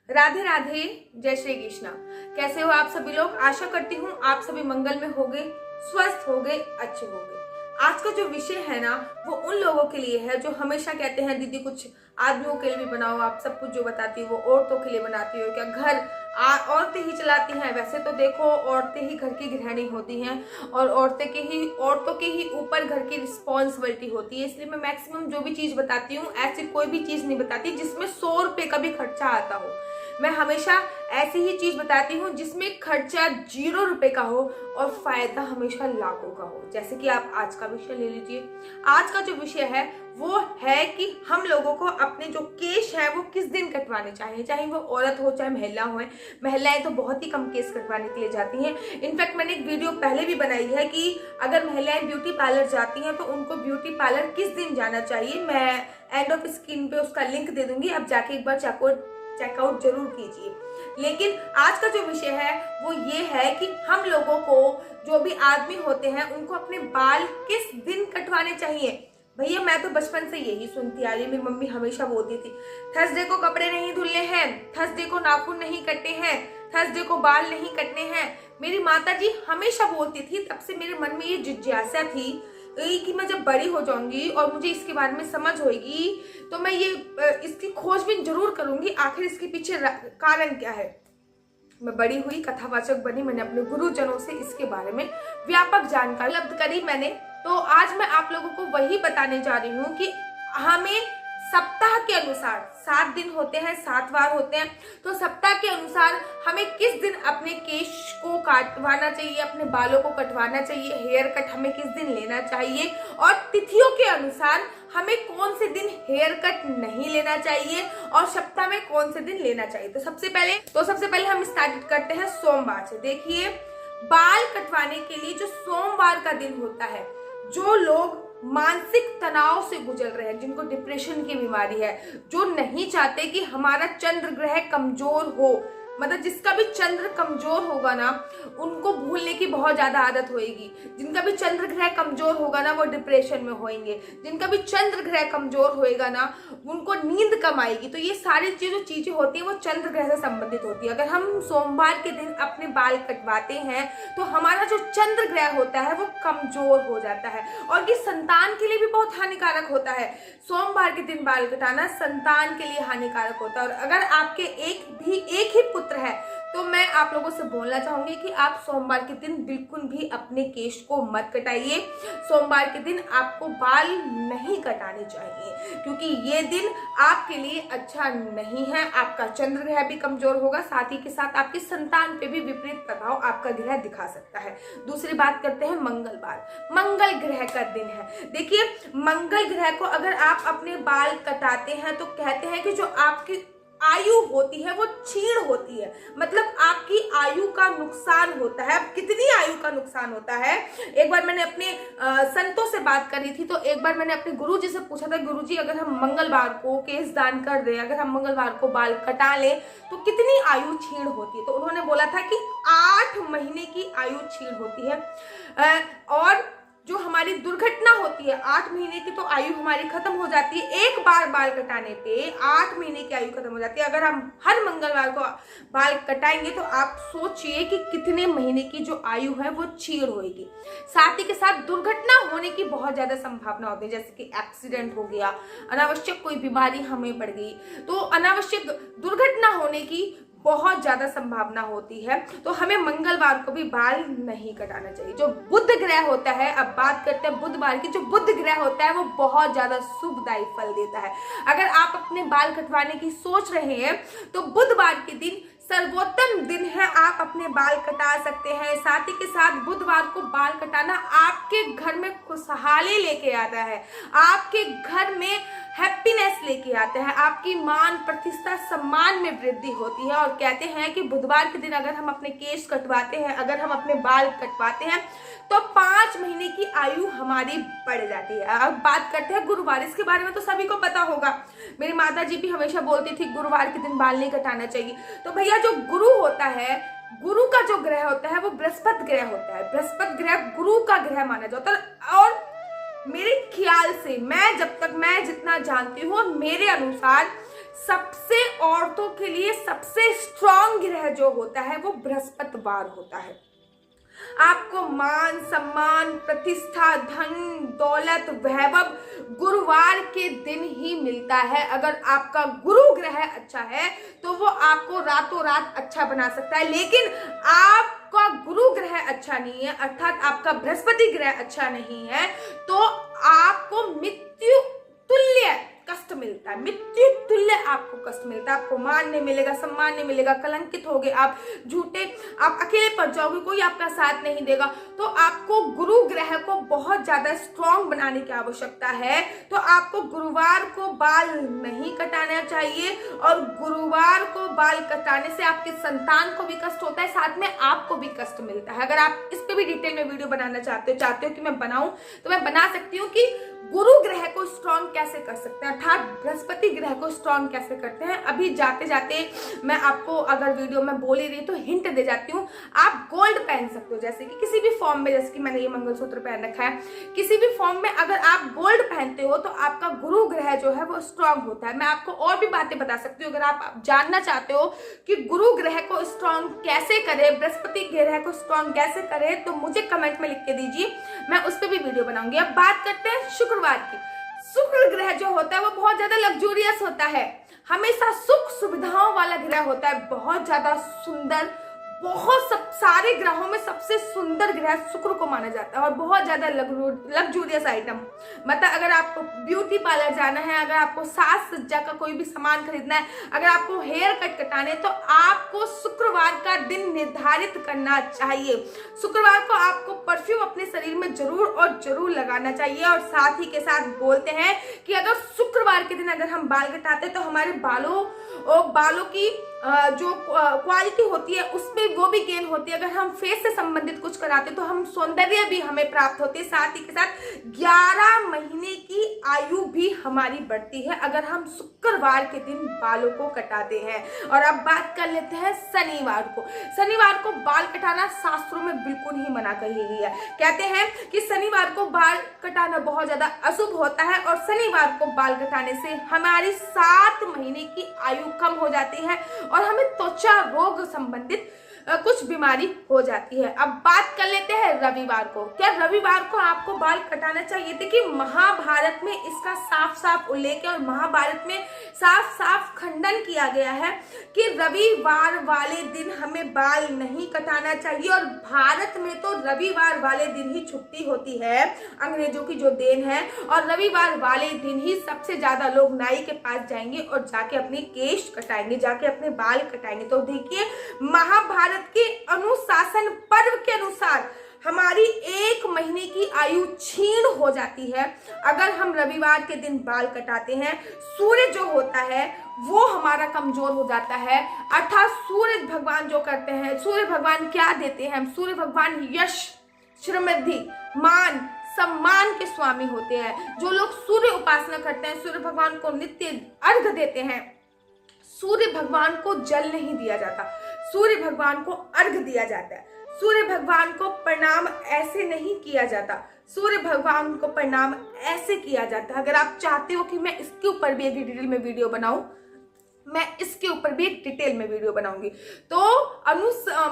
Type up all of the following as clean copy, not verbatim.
राधे राधे, जय श्री कृष्णा। कैसे हो आप सभी लोग? आशा करती हूँ आप सभी मंगल में होंगे, स्वस्थ होंगे, अच्छे होंगे। आज का जो विषय है ना, वो उन लोगों के लिए है जो हमेशा कहते हैं दीदी कुछ आदमियों के लिए भी बनाओ। आप सब कुछ जो बताती हो वो औरतों के लिए बनाती हो क्या? घर औरतें ही चलाती हैं? वैसे तो देखो, औरतें ही घर की गृहिणी होती हैं और औरतों के ही ऊपर घर की रिस्पॉन्सिबिलिटी होती है। इसलिए मैं मैक्सिमम जो भी चीज बताती हूँ, ऐसी कोई भी चीज नहीं बताती जिसमें 100 रुपए का भी खर्चा आता हो। मैं हमेशा ऐसी ही चीज बताती हूँ जिसमें खर्चा 0 रुपए का हो और फायदा हमेशा लाखों का हो। जैसे कि आप आज का विषय ले लीजिए। आज का जो विषय है वो है कि हम लोगों को अपने जो केश है वो किस दिन कटवाने चाहिए, चाहे वो औरत हो चाहे महिला हो। महिलाएं तो बहुत ही कम केस कटवाने के लिए जाती हैं। इनफैक्ट मैंने एक वीडियो पहले भी बनाई है कि अगर महिलाएं ब्यूटी पार्लर जाती हैं तो उनको ब्यूटी पार्लर किस दिन जाना चाहिए। मैं एंड ऑफ स्क्रीन पे उसका लिंक दे दूंगी, आप जाके एक बार चेकआउट जरूर कीजिए। लेकिन आज का जो विषय है वो ये है कि हम लोगों को, जो भी आदमी होते हैं, उनको अपने बाल किस दिन कटवाने चाहिए। भैया मैं तो बचपन से यही सुनती आ रही, मेरी मम्मी हमेशा बोलती थी थर्सडे को कपड़े नहीं धुलने हैं, थर्सडे को नाखून नहीं कटने हैं, थर्सडे को बाल नहीं कटने हैं। मेरी माता जी हमेशा बोलती थी। तब से मेरे मन में ये जिज्ञासा थी कि मैं जब बड़ी हो जाऊंगी और मुझे इसके बारे में समझ होगी तो मैं ये इसकी खोजबीन जरूर करूंगी, आखिर इसके पीछे कारण क्या है। मैं बड़ी हुई, कथावाचक बनी, मैंने अपने गुरुजनों से इसके बारे में व्यापक जानकारी उपलब्ध करी मैंने। तो आज मैं आप लोगों को वही बताने जा रही हूँ कि हमें सप्ताह के अनुसार 7 दिन होते हैं, 7 वार होते हैं, तो सप्ताह के अनुसार हमें किस दिन अपने केश को काटवाना चाहिए, अपने बालों को कटवाना चाहिए, हेयर कट हमें किस दिन लेना चाहिए, और तिथियों के अनुसार हमें कौन से दिन हेयर कट नहीं लेना चाहिए और सप्ताह में कौन से दिन लेना चाहिए। तो सबसे पहले हम स्टार्ट करते हैं सोमवार से। देखिए, बाल कटवाने के लिए जो सोमवार का दिन होता है, जो लोग मानसिक तनाव से गुजर रहे हैं, जिनको डिप्रेशन की बीमारी है, जो नहीं चाहते कि हमारा चंद्र ग्रह कमजोर हो, मतलब जिसका भी चंद्र कमजोर होगा ना उनको भूलने की बहुत ज्यादा आदत होगी। जिनका भी चंद्र ग्रह कमजोर होगा ना वो डिप्रेशन में होंगे। जिनका भी चंद्र ग्रह कमजोर होएगा ना उनको नींद कम आएगी। तो ये सारी जो चीजें होती है वो चंद्र ग्रह से संबंधित होती है। अगर हम सोमवार के दिन अपने बाल कटवाते हैं तो हमारा जो चंद्र ग्रह होता है वो कमजोर हो जाता है और ये संतान के लिए भी बहुत हानिकारक होता है। सोमवार के दिन बाल कटाना संतान के लिए हानिकारक होता है। और अगर आपके एक ही पुत्र है तो मैं आप लोगों से बोलना चाहूंगी कि आप सोमवार के दिन बिल्कुल भी अपने केश को मत कटाइए। सोमवार के दिन आपको बाल नहीं कटाने चाहिए क्योंकि ये दिन आपके लिए अच्छा नहीं है। आपका चंद्र ग्रह भी कमजोर होगा, साथ ही के साथ आपकी संतान पे भी विपरीत प्रभाव आपका ग्रह दिखा सकता है। दूसरी बात करते हैं मंगलवार। मंगल ग्रह का दिन है। देखिए, मंगल ग्रह को अगर आप अपने बाल कटाते हैं तो कहते हैं कि जो आपकी आयु होती है वो क्षीण होती है, मतलब आपकी आयु का नुकसान होता है। अब कितनी आयु का नुकसान होता है, एक बार मैंने अपने संतों से बात करी थी, तो एक बार मैंने अपने गुरुजी से पूछा था, गुरुजी अगर हम मंगलवार को केश दान कर दें, अगर हम मंगलवार को बाल कटा लें तो कितनी आयु क्षीण होती है। तो उन्होंने बोला था कि 8 महीने की आयु क्षीण होती है। और जो हमारी दुर्घटना होती है 8 महीने की तो आयु हमारी खत्म हो जाती है। एक बार बाल कटाने पे 8 महीने की आयु खत्म हो जाती है। अगर हम हर मंगलवार को बाल कटाएंगे तो आप सोचिए कि कितने महीने की जो आयु है वो क्षीण होगी। साथ ही के साथ दुर्घटना होने की बहुत ज्यादा संभावना होती है, जैसे कि एक्सीडेंट हो गया, अनावश्यक कोई बीमारी हमें पड़ गई, तो अनावश्यक दुर्घटना होने की बहुत ज्यादा संभावना होती है। तो हमें मंगलवार को भी बाल नहीं कटाना चाहिए। जो बुध ग्रह होता है, अब बात करते हैं बुधवार की, जो बुध ग्रह होता है वो बहुत ज्यादा शुभदायी फल देता है। अगर आप अपने बाल कटवाने की सोच रहे हैं तो बुधवार के दिन सर्वोत्तम दिन है, आप अपने बाल कटा सकते हैं। साथ ही के साथ बुधवार को बाल कटाना आपके घर में खुशहाली लेके आता है, आपके घर में हैप्पीनेस लेके आता है, आपकी मान प्रतिष्ठा सम्मान में वृद्धि होती है। और कहते हैं कि बुधवार के दिन अगर हम अपने केश कटवाते हैं, अगर हम अपने बाल कटवाते हैं तो 5 महीने की आयु हमारी बढ़ जाती है। अब बात करते हैं गुरुवार। इसके बारे में तो सभी को पता होगा, मेरी माता जी भी हमेशा बोलती थी गुरुवार के दिन बाल नहीं कटाना चाहिए। तो भैया जो गुरु होता है, गुरु का जो ग्रह होता है वो बृहस्पति ग्रह होता है। बृहस्पति ग्रह गुरु का ग्रह माना जाता है। और मेरे ख्याल से, मैं जितना जानती हूँ, मेरे अनुसार सबसे औरतों के लिए सबसे स्ट्रांग ग्रह जो होता है वो बृहस्पतिवार होता है। आपको मान सम्मान, प्रतिष्ठा, धन, दौलत, वैभव गुरुवार के दिन ही मिलता है। अगर आपका गुरु ग्रह अच्छा है तो वो आपको रातों रात अच्छा बना सकता है, लेकिन आपका गुरु ग्रह अच्छा नहीं है, अर्थात आपका बृहस्पति ग्रह अच्छा नहीं है, तो आपको मृत्यु तुल्य कष्ट मिलता है। मृत्यु तुल्य आपको कष्ट मिलता है। आपको मान नहीं मिलेगा, सम्मान नहीं मिलेगा, कलंकित होगे आप, झूठे, आप अकेले पड़ जाओगे, कोई आपका साथ नहीं देगा। तो आपको गुरु ग्रह को बहुत ज्यादा स्ट्रांग बनाने की आवश्यकता है। तो आपको गुरुवार को बाल नहीं कटाना चाहिए, और गुरुवार को बाल कटाने से आपके संतान को भी कष्ट होता है, साथ में आपको भी कष्ट मिलता है। अगर आप इस पे भी डिटेल में वीडियो बनाना चाहते हो कि मैं बनाऊं, तो मैं बना सकती हूँ कि गुरु ग्रह को स्ट्रांग कैसे कर सकते हैं, अर्थात बृहस्पति ग्रह को स्ट्रांग कैसे करते हैं। अभी जाते जाते मैं आपको, अगर वीडियो में बोल ही रही तो हिंट दे जाती हूँ। आप गोल्ड पहन सकते हो, जैसे कि किसी भी फॉर्म में, जैसे कि मैंने ये मंगलसूत्र पहन रखा है, किसी भी फॉर्म में अगर आप गोल्ड पहनते हो तो आपका गुरु ग्रह जो है वो स्ट्रांग होता है। मैं आपको और भी बातें बता सकती हूँ। अगर आप जानना चाहते हो कि गुरु ग्रह को स्ट्रांग कैसे करें, बृहस्पति ग्रह को स्ट्रांग कैसे करें, तो मुझे कमेंट में लिख के दीजिए, मैं उस पर भी वीडियो बनाऊंगी। अब बात करते हैं शुक्रवार की। शुक्र ग्रह जो होता है वो बहुत ज्यादा लग्जूरियस होता है, हमेशा सुख सुविधाओं वाला ग्रह होता है, बहुत ज्यादा सुंदर, बहुत सारे ग्रहों में सबसे सुंदर ग्रह शुक्र को माना जाता है, और बहुत ज्यादा लग्जूरियस आइटम। मतलब अगर आपको ब्यूटी पार्लर जाना है, अगर आपको साज सज्जा का कोई भी सामान खरीदना है, अगर आपको हेयर कट कटाने, तो आपको शुक्रवार का दिन निर्धारित करना चाहिए। शुक्रवार को आपको परफ्यूम अपने शरीर में जरूर और जरूर लगाना चाहिए। और साथ ही के साथ बोलते हैं कि अगर शुक्रवार के दिन अगर हम बाल कटाते हैं तो हमारे बालों की जो क्वालिटी होती है उसमें वो भी गेन होती है। अगर हम फेस से संबंधित कुछ कराते तो हम सौंदर्य भी हमें प्राप्त होती है, साथ ही के साथ 11 महीने की आयु भी हमारी बढ़ती है अगर हम शुक्रवार के दिन बालों को कटाते हैं। और अब बात कर लेते हैं शनिवार को। शनिवार को बाल कटाना शास्त्रों में बिल्कुल ही मना कही गई है। कहते हैं कि शनिवार को बाल कटाना बहुत ज्यादा अशुभ होता है, और शनिवार को बाल कटाने से हमारी 7 महीने की आयु कम हो जाती है और हमें त्वचा रोग संबंधित कुछ बीमारी हो जाती है। अब बात कर लेते हैं रविवार को। क्या रविवार को आपको बाल कटाना चाहिए? देखिए, महाभारत में इसका साफ साफ उल्लेख है और महाभारत में साफ साफ खंडन किया गया है कि रविवार वाले दिन हमें बाल नहीं कटाना चाहिए। और भारत में तो रविवार वाले दिन ही छुट्टी होती है, अंग्रेजों की जो देन है, और रविवार वाले दिन ही सबसे ज्यादा लोग नाई के पास जाएंगे और जाके अपने केश कटाएंगे, जाके अपने बाल कटाएंगे। तो देखिए, महाभारत के अनुशासन पर्व के अनुसार हमारी 1 महीने की आयु क्षीण हो जाती है अगर हम रविवार के दिन बाल कटाते हैं। सूर्य जो होता है वो हमारा कमजोर हो जाता है, अर्थात सूर्य भगवान जो करते हैं, सूर्य भगवान क्या देते हैं? सूर्य भगवान यश, समृद्धि, मान, सम्मान के स्वामी होते हैं। जो लोग सूर्य उपासना करते हैं, सूर्य भगवान को नित्य अर्घ देते हैं, सूर्य भगवान को जल नहीं दिया जाता, सूर्य भगवान को अर्घ दिया जाता है। सूर्य भगवान को प्रणाम ऐसे नहीं किया जाता, सूर्य भगवान को प्रणाम ऐसे किया जाता है। अगर आप चाहते हो कि मैं इसके ऊपर भी एक डिटेल में वीडियो बनाऊं, मैं इसके ऊपर भी एक डिटेल में वीडियो बनाऊंगी। तो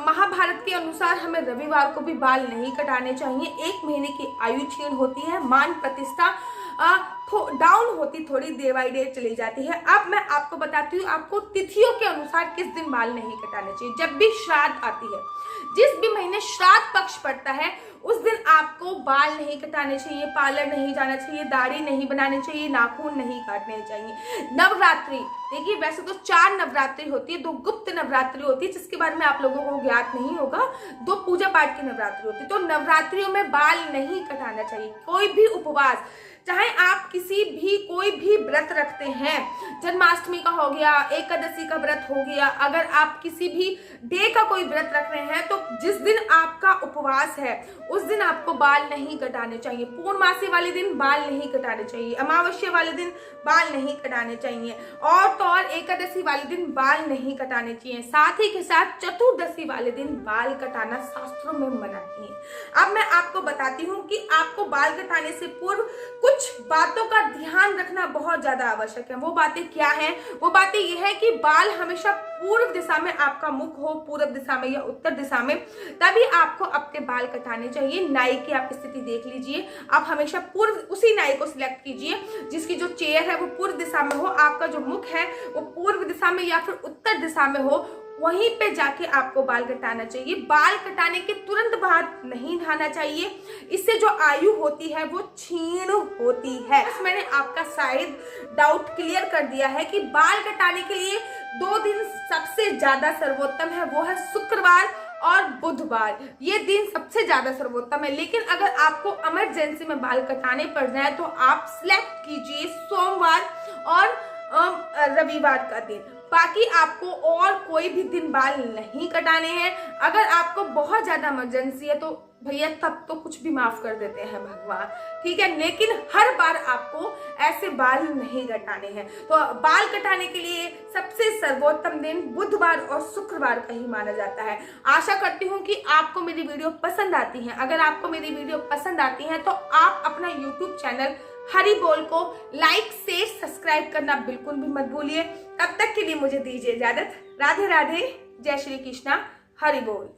महाभारत के अनुसार हमें रविवार को भी बाल नहीं कटाने चाहिए। 1 महीने की आयु क्षीण होती है, मान प्रतिष्ठा डाउन होती, थोड़ी डे बाई डे चली जाती है। अब मैं आपको बताती हूँ आपको तिथियों के अनुसार किस दिन बाल नहीं कटाने चाहिए। जब भी श्राद्ध आती है, जिस भी महीने श्राद्ध पक्ष पड़ता है, उस दिन आपको बाल नहीं कटाने चाहिए, पार्लर नहीं जाना चाहिए, दाढ़ी नहीं बनानी चाहिए, नाखून नहीं काटने चाहिए। नवरात्रि, देखिए वैसे तो 4 नवरात्रि होती है, 2 गुप्त नवरात्रि होती है जिसके बारे में आप लोगों को ज्ञात नहीं होगा, 2 पूजा पाठ की नवरात्रि होती है। तो नवरात्रियों में बाल नहीं कटाना चाहिए। कोई भी उपवास, चाहे आप कोई भी व्रत रखते हैं, जन्माष्टमी का हो गया, एकादशी का व्रत हो गया, अगर आप किसी भी डे का कोई व्रत रख रहे हैं, तो जिस दिन आपका उपवास है उस दिन आपको बाल नहीं कटाने चाहिए। पूर्णमासी वाले दिन बाल नहीं कटाने चाहिए, अमावस्या वाले दिन बाल नहीं कटाने चाहिए। और तो और एकादशी वाले दिन बाल नहीं कटाने चाहिए, साथ ही के साथ चतुर्दशी वाले दिन बाल कटाना शास्त्रों में मना नहीं है। अब मैं आपको बताती हूँ कि आपको बाल कटाने से पूर्व कुछ बातों का ध्यान रखना बहुत ज्यादा आवश्यक है। वो बातें क्या हैं? वो बातें यह है कि बाल हमेशा पूर्व दिशा में आपका मुख हो, पूर्व दिशा में या उत्तर दिशा में, तभी आपको अपने बाल कटाने चाहिए। नाई की आप स्थिति देख लीजिए, आप हमेशा पूर्व उसी नाई को सिलेक्ट कीजिए जिसकी जो चेयर है वो पूर्व दिशा में हो, आपका जो मुख है वो पूर्व दिशा में या फिर उत्तर दिशा में हो, वहीं पे जाके आपको बाल कटाना चाहिए। बाल कटाने के तुरंत बाद नहीं नहाना चाहिए, इससे जो आयु होती है वो क्षीण होती है। मैंने आपका शायद डाउट क्लियर कर दिया है कि बाल कटाने के लिए 2 दिन सबसे ज्यादा सर्वोत्तम है, वो है शुक्रवार और बुधवार। ये दिन सबसे ज्यादा सर्वोत्तम है। लेकिन अगर आपको इमरजेंसी में बाल कटाने पड़ जाए तो आप सिलेक्ट कीजिए सोमवार और रविवार का दिन। बाकी आपको और कोई भी दिन बाल नहीं कटाने हैं। अगर आपको बहुत ज्यादा इमरजेंसी है तो भैया तब तो कुछ भी माफ कर देते हैं भगवान, ठीक है, लेकिन हर बार आपको ऐसे बाल नहीं कटाने हैं। तो बाल कटाने के लिए सबसे सर्वोत्तम दिन बुधवार और शुक्रवार का ही माना जाता है। आशा करती हूँ कि आपको मेरी वीडियो पसंद आती है। अगर आपको मेरी वीडियो पसंद आती है तो आप अपना यूट्यूब चैनल हरि बोल को लाइक शेयर सब्सक्राइब करना बिल्कुल भी मत भूलिए। तब तक के लिए मुझे दीजिए इजाजत। राधे राधे, जय श्री कृष्णा, हरि बोल।